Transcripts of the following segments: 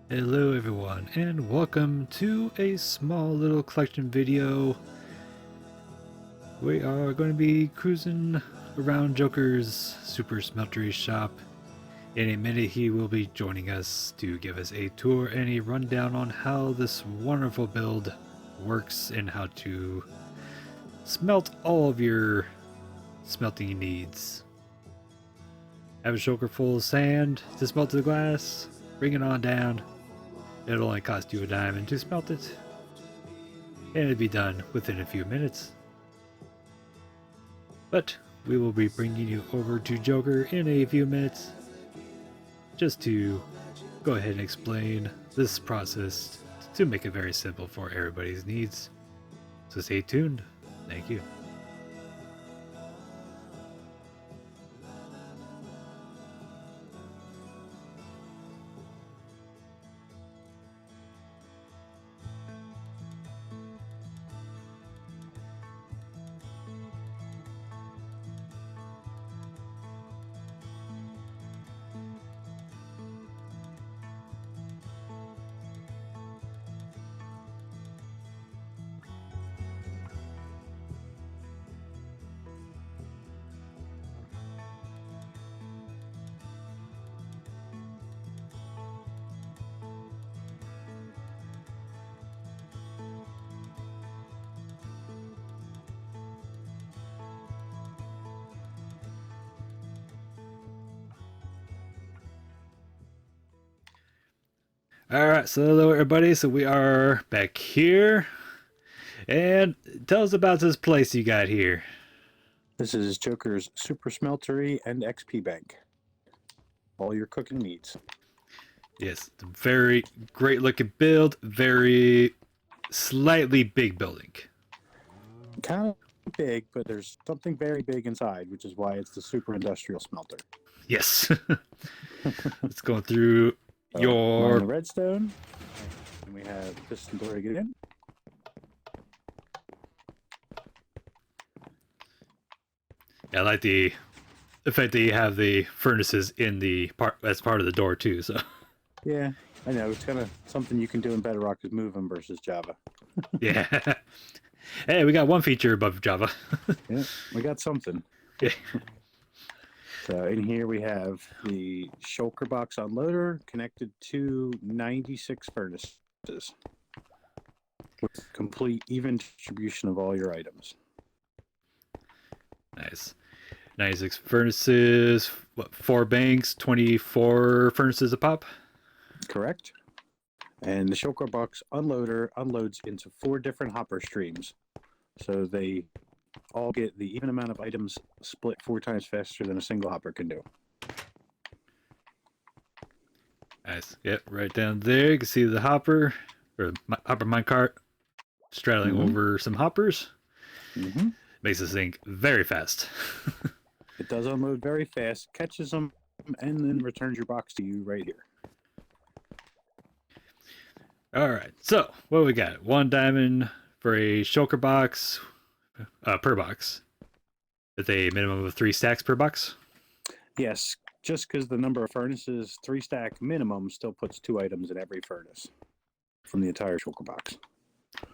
Hello everyone, and welcome to a small little collection video. We are going to be cruising around Joker's Super Smeltery shop. In a minute he will be joining us to give us a tour and a rundown on how this wonderful build works and how to smelt all of your smelting needs. Have a shulker full of sand to smelt the glass, bring it on down. It'll only cost you a diamond to smelt it, and it'll be done within a few minutes. But we will be bringing you over to Joker in a few minutes, just to go ahead and explain this process to make it very simple for everybody's needs. So stay tuned. Thank you. Alright, so hello everybody, so we are back here. And tell us about this place you got here. This is J0ekerz Super Smeltery and XP Bank. All your cooking needs. Yes, very great looking build, very slightly big building. Kind of big, but there's something very big inside, which is why it's the super industrial smelter. Yes. Let's go through So, your the redstone, and we have piston door to get in. I like the fact that you have the furnaces in the part as part of the door too. So Yeah, I know it's kind of something you can do in Bedrock is move them versus Java. yeah. Hey, we got one feature above Java. Yeah, we got something. Yeah. So in here we have the shulker box unloader connected to 96 furnaces with complete even distribution of all your items. Nice. 96 furnaces, what, 4 banks, 24 furnaces a pop? Correct. And the shulker box unloader unloads into 4 different hopper streams. So they all get the even amount of items split 4 times faster than a single hopper can do. Nice. Yep, right down there. You can see the hopper, or hopper minecart, straddling over some hoppers. Makes this thing very fast. It does unload very fast, catches them, and then returns your box to you right here. All right, so what we got? 1 diamond for a shulker box per box, with a minimum of 3 stacks per box. Yes, just because the number of furnaces, 3 stack minimum, still puts 2 items in every furnace from the entire shulker box.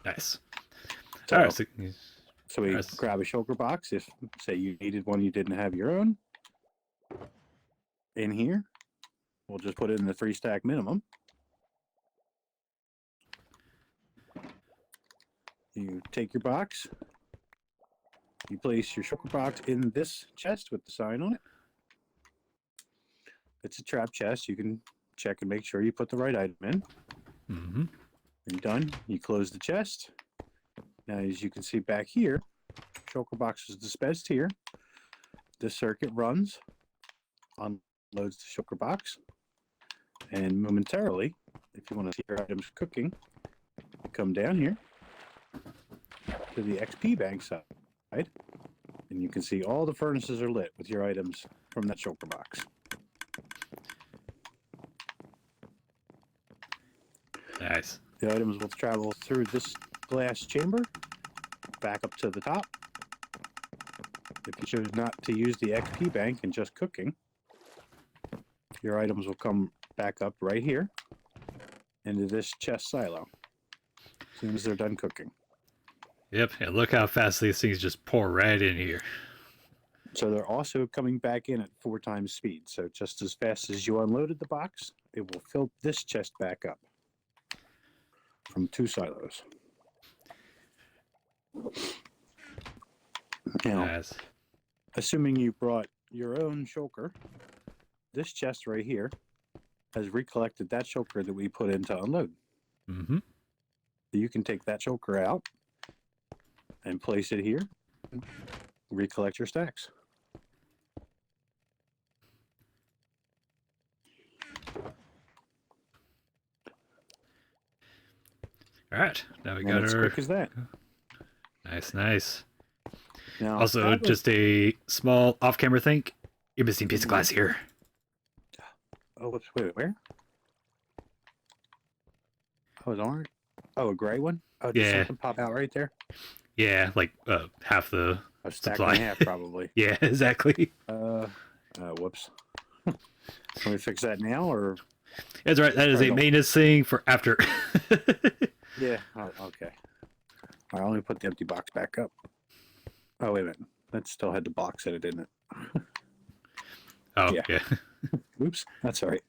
Nice. So, all right, so we grab a shulker box if, say, you needed one you didn't have your own. In here, we'll just put it in the 3 stack minimum. You take your box, you place your shulker box in this chest with the sign on it. It's a trap chest. You can check and make sure you put the right item in. When you're done, you close the chest. Now, as you can see back here, shulker box is dispensed here. This circuit runs, unloads the shulker box, and momentarily, if you want to see your items cooking, you come down here to the XP bank side, and you can see all the furnaces are lit with your items from that shulker box. Nice. The items will travel through this glass chamber back up to the top. If you choose not to use the XP bank and just cooking, your items will come back up right here into this chest silo as soon as they're done cooking. Yep, and look how fast these things just pour right in here. So they're also coming back in at 4 times speed. So just as fast as you unloaded the box, it will fill this chest back up from 2 silos. Now, Nice. assuming you brought your own shulker, this chest right here has recollected that shulker that we put in to unload. Mm-hmm. You can take that shulker out and place it here, recollect your stacks. All right, now we And got it's our. quick as that. Nice, nice. Now, Also, just a small off-camera thing. You're missing a piece of glass here. Oh, whoops, wait, where? Oh, it's orange? Oh, a gray one? Oh, did Yeah. something pop out right there? Yeah, like half the A stack supply. and a half, probably. Yeah, exactly. Whoops. Can we fix that now, or? That's right. That is a maintenance thing for after. Yeah. Oh, okay. All right, let me put the empty box back up. Oh, wait a minute. That still had the box in it, didn't it? Oh, Yeah. yeah. Oops. That's all right.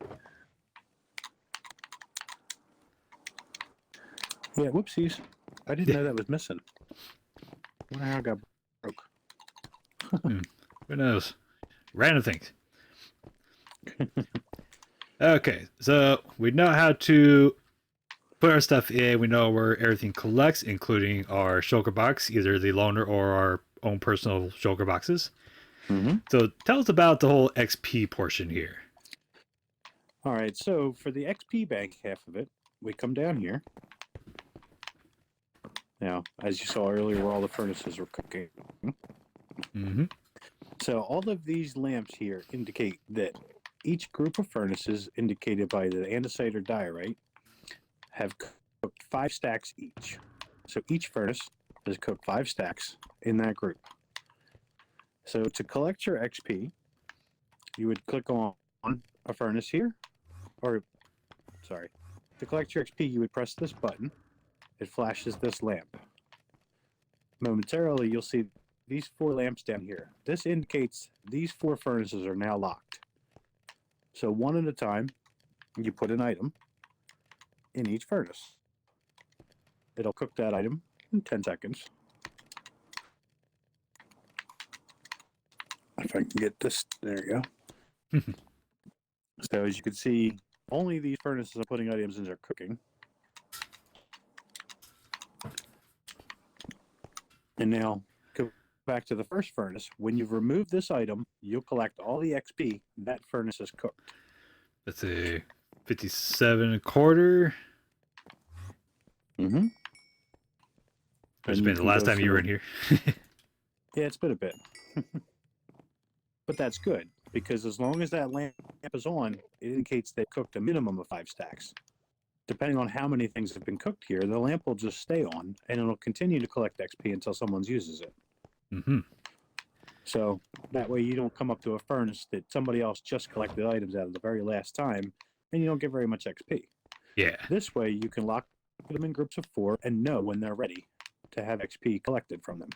Yeah, whoopsies. I didn't know that was missing. I wonder how it got broke. Who knows? Random things. Okay, so we know how to put our stuff in. We know where everything collects, including our shulker box, either the loaner or our own personal shulker boxes. Mm-hmm. So tell us about the whole XP portion here. All right, so for the XP bank half of it, we come down here. Now, as you saw earlier, where all the furnaces were cooking. Mm-hmm. So all of these lamps here indicate that each group of furnaces, indicated by the andesite or diorite, have cooked 5 stacks each. So each furnace has cooked 5 stacks in that group. So to collect your XP, you would click on a furnace here, or, sorry, to collect your XP, you would press this button. It flashes this lamp. Momentarily, you'll see these 4 lamps down here. This indicates these 4 furnaces are now locked. So one at a time, you put an item in each furnace. It'll cook that item in 10 seconds. If I can get this, there you go. So as you can see, only these furnaces are putting items in are cooking. And now, go back to the first furnace. When you've removed this item, you'll collect all the XP that furnace has cooked. That's a 57.25. Mm-hmm. It's been the last time you were in here. Yeah, it's been a bit. But that's good, because as long as that lamp is on, it indicates they've cooked a minimum of 5 stacks. Depending on how many things have been cooked here, the lamp will just stay on, and it'll continue to collect XP until someone uses it. Mm-hmm. So that way you don't come up to a furnace that somebody else just collected items out of the very last time, and you don't get very much XP. Yeah. This way you can lock them in groups of 4 and know when they're ready to have XP collected from them.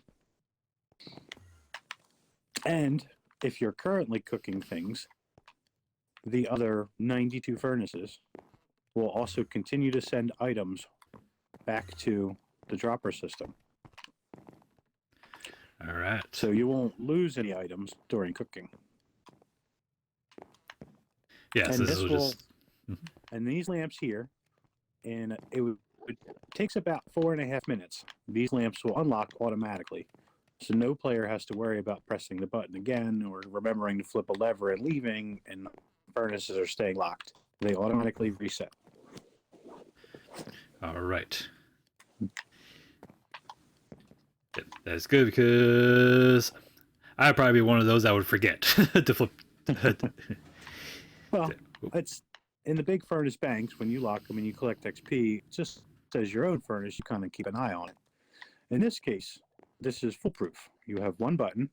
And if you're currently cooking things, the other 92 furnaces will also continue to send items back to the dropper system. All right. So you won't lose any items during cooking. Yes, And this will just. And these lamps here, and it takes about 4.5 minutes. These lamps will unlock automatically. So no player has to worry about pressing the button again or remembering to flip a lever and leaving, and furnaces are staying locked. They automatically reset. All right. Yep, that's good, because I'd probably be one of those that would forget to flip. Well, it's in the big furnace banks, when you lock them and you collect XP, it just says your own furnace, you kind of keep an eye on it. In this case, this is foolproof. You have one button,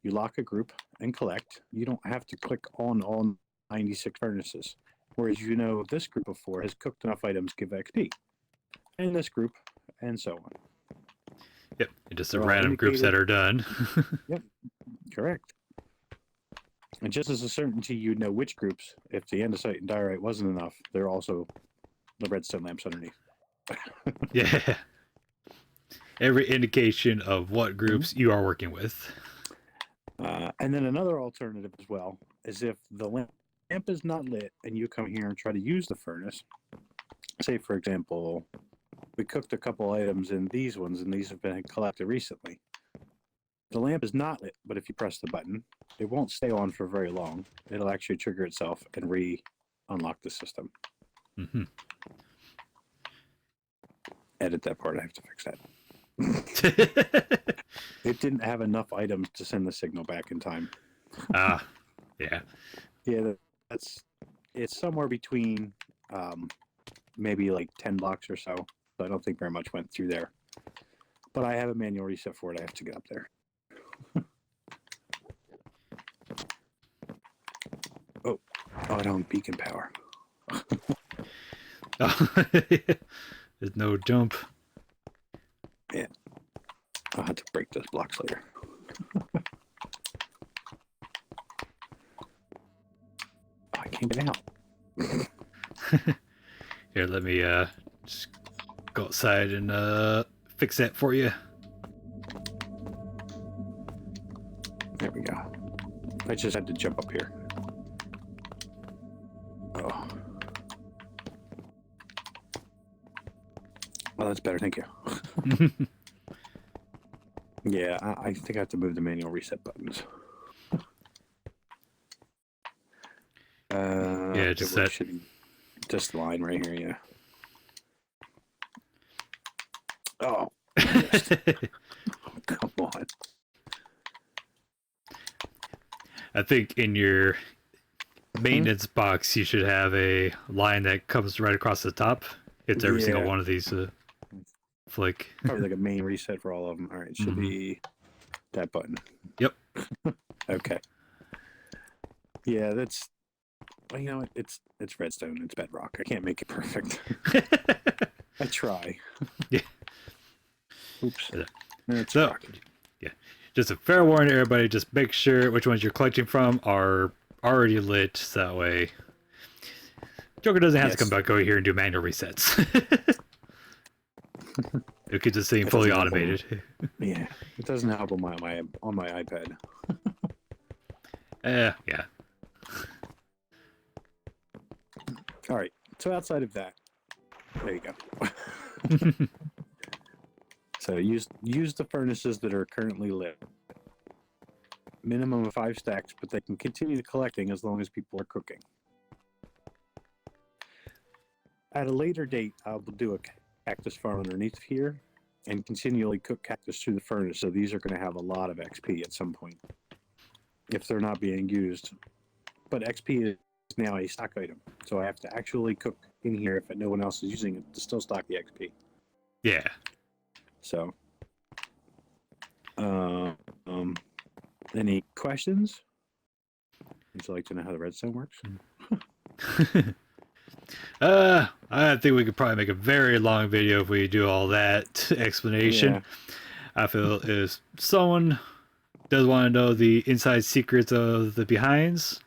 you lock a group and collect. You don't have to click on all 96 furnaces. Whereas you know this group of 4 has cooked enough items to give XP. And this group, and so on. Yep, just the They're all random groups that indicated. are done. Yep, correct. And just as a certainty, you'd know which groups, if the andesite and diorite wasn't enough, they're also the redstone lamps underneath. Yeah. Every indication of what groups you are working with. And then another alternative as well is if the lamp is not lit and you come here and try to use the furnace, say for example, we cooked a couple items in these ones and these have been collected recently. The lamp is not lit, but if you press the button, it won't stay on for very long. It'll actually trigger itself and re-unlock the system. Mm-hmm. Edit that part, I have to fix that. It didn't have enough items to send the signal back in time. Ah, yeah. Yeah, it's somewhere between maybe like 10 blocks or so. So I don't think very much went through there. But I have a manual reset for it. I have to get up there. Oh, I don't have beacon power. There's no jump. Yeah. I'll have to break those blocks later. I can't get out. Here, let me just go outside and fix that for you. There we go. I just had to jump up here. Oh. Well, that's better. Thank you. Yeah, I think I have to move the manual reset buttons. Yeah, just that. Just the line right here, yeah. Oh, come on. I think in your maintenance box, you should have a line that comes right across the top. It's every single one of these flick. Probably like a main reset for all of them. All right, it should be that button. Yep. Okay. Yeah, that's. Well, you know what? It's redstone. It's bedrock. I can't make it perfect. I try. Yeah. Oops. So, yeah. Just a fair warning to everybody. Just make sure which ones you're collecting from are already lit. So that way, Joker doesn't have to come back over here and do manual resets. It keeps this thing fully automated. Yeah, it doesn't help on my iPad. Yeah. All right. So outside of that, there you go. So use the furnaces that are currently lit. Minimum of 5 stacks, but they can continue collecting as long as people are cooking. At a later date, I'll do a cactus farm underneath here and continually cook cactus through the furnace. So these are going to have a lot of XP at some point if they're not being used. But XP is now a stock item, so I have to actually cook in here if no one else is using it to still stock the XP. Yeah. So, any questions? Would you like to know how the redstone works? I think we could probably make a very long video if we do all that explanation. Yeah. I feel if someone does want to know the inside secrets of the behinds,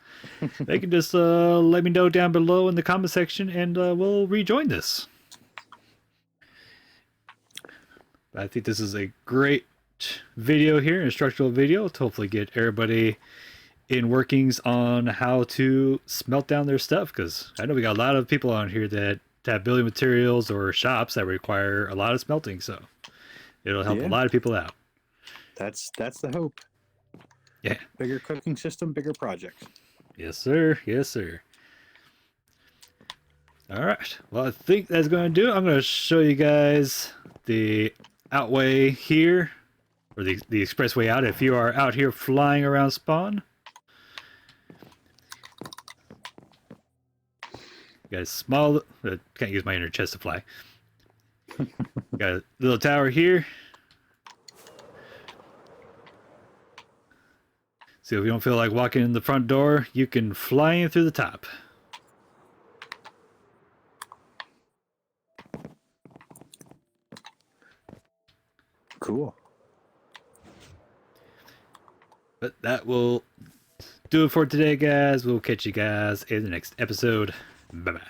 they can just let me know down below in the comment section and we'll rejoin this. I think this is a great video here, instructional video, to hopefully get everybody in workings on how to smelt down their stuff, because I know we got a lot of people on here that have building materials or shops that require a lot of smelting, so it'll help a lot of people out. That's the hope. Yeah. Bigger cooking system, bigger projects. Yes, sir. Yes, sir. All right. Well, I think that's going to do it. I'm going to show you guys the outway here, or the expressway out if you are out here flying around spawn. Got a small, can't use my inner chest to fly. Got a little tower here. So if you don't feel like walking in the front door, you can fly in through the top. Cool. But that will do it for today, guys. We'll catch you guys in the next episode. Bye bye.